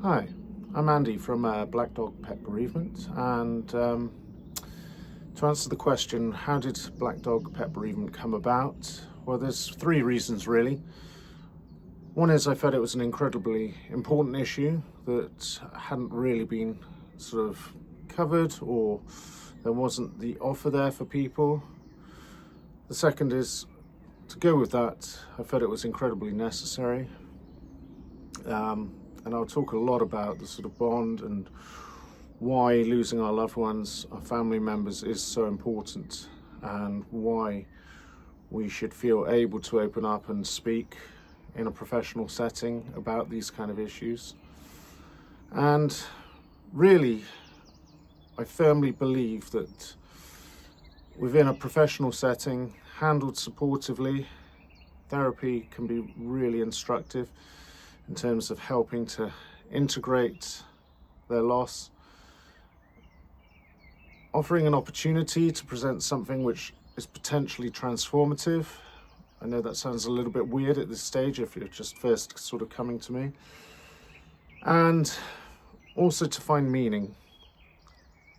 Hi, I'm Andy from Black Dog Pet Bereavement, and to answer the question, how did Black Dog Pet Bereavement come about? Well, there's three reasons really. One is I felt it was an incredibly important issue that hadn't really been sort of covered, or there wasn't the offer there for people. The second is, to go with that, I felt it was incredibly necessary. And I'll talk a lot about the sort of bond and why losing our loved ones, our family members, is so important, and why we should feel able to open up and speak in a professional setting about these kind of issues. And really, I firmly believe that within a professional setting, handled supportively, therapy can be really instructive in terms of helping to integrate their loss, offering an opportunity to present something which is potentially transformative. I know that sounds a little bit weird at this stage if you're just first sort of coming to me. And also to find meaning.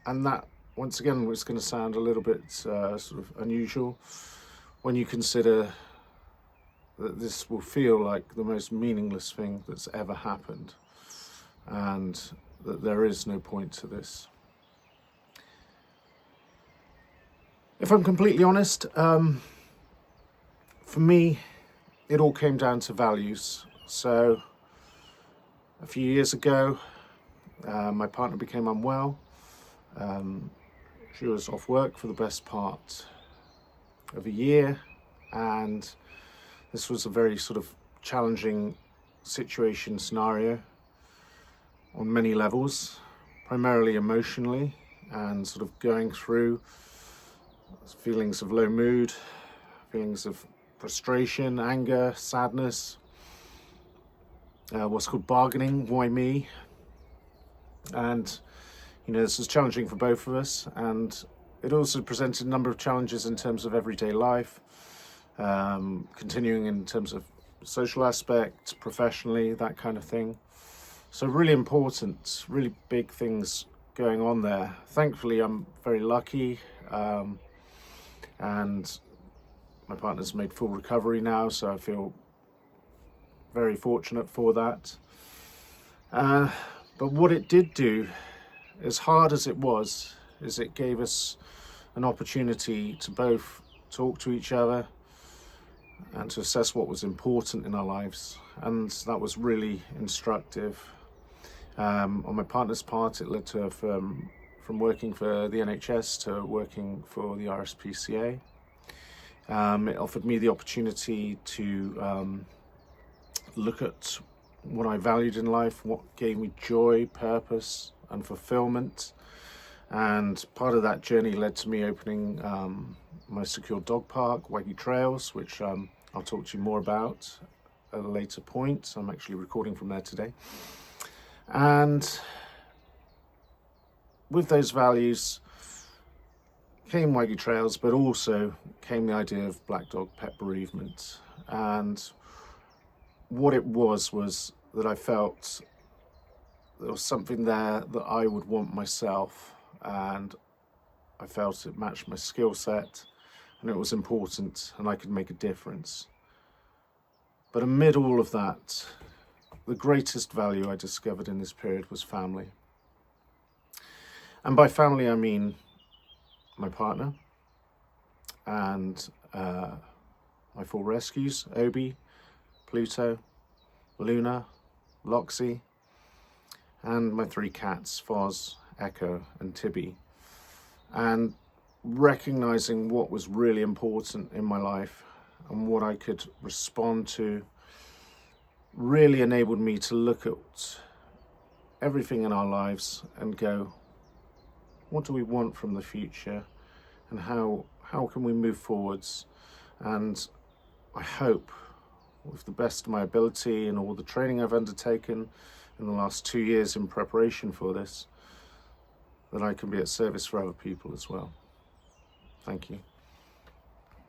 And that, once again, was going to sound a little bit sort of unusual when you consider that this will feel like the most meaningless thing that's ever happened, and that there is no point to this. If I'm completely honest, for me, it all came down to values. So a few years ago, my partner became unwell. She was off work for the best part of a year, and this was a very sort of challenging scenario on many levels, primarily emotionally, and sort of going through feelings of low mood, feelings of frustration, anger, sadness, what's called bargaining, why me? And, this was challenging for both of us, and it also presented a number of challenges in terms of everyday life, continuing in terms of social aspects, professionally, that kind of thing. So really important, really big things going on there. Thankfully, I'm very lucky, and my partner's made full recovery now, so I feel very fortunate for that. But what it did do, as hard as it was, is it gave us an opportunity to both talk to each other and to assess what was important in our lives, and that was really instructive. On my partner's part, it led to her from working for the NHS to working for the RSPCA. It offered me the opportunity to look at what I valued in life, what gave me joy, purpose and fulfillment. And part of that journey led to me opening my secure dog park, Waggy Trails, which I'll talk to you more about at a later point. I'm actually recording from there today. And with those values came Waggy Trails, but also came the idea of Black Dog Pet Bereavement. And what it was that I felt there was something there that I would want myself, and I felt it matched my skill set, and it was important, and I could make a difference. But amid all of that, the greatest value I discovered in this period was family. And by family, I mean my partner and my 4 rescues, Obi, Pluto, Luna, Loxy, and my 3 cats, Foz, Echo and Tibby. And recognizing what was really important in my life and what I could respond to really enabled me to look at everything in our lives and go, what do we want from the future, and how can we move forwards? And I hope, with the best of my ability and all the training I've undertaken in the last 2 years in preparation for this, that I can be at service for other people as well. Thank you.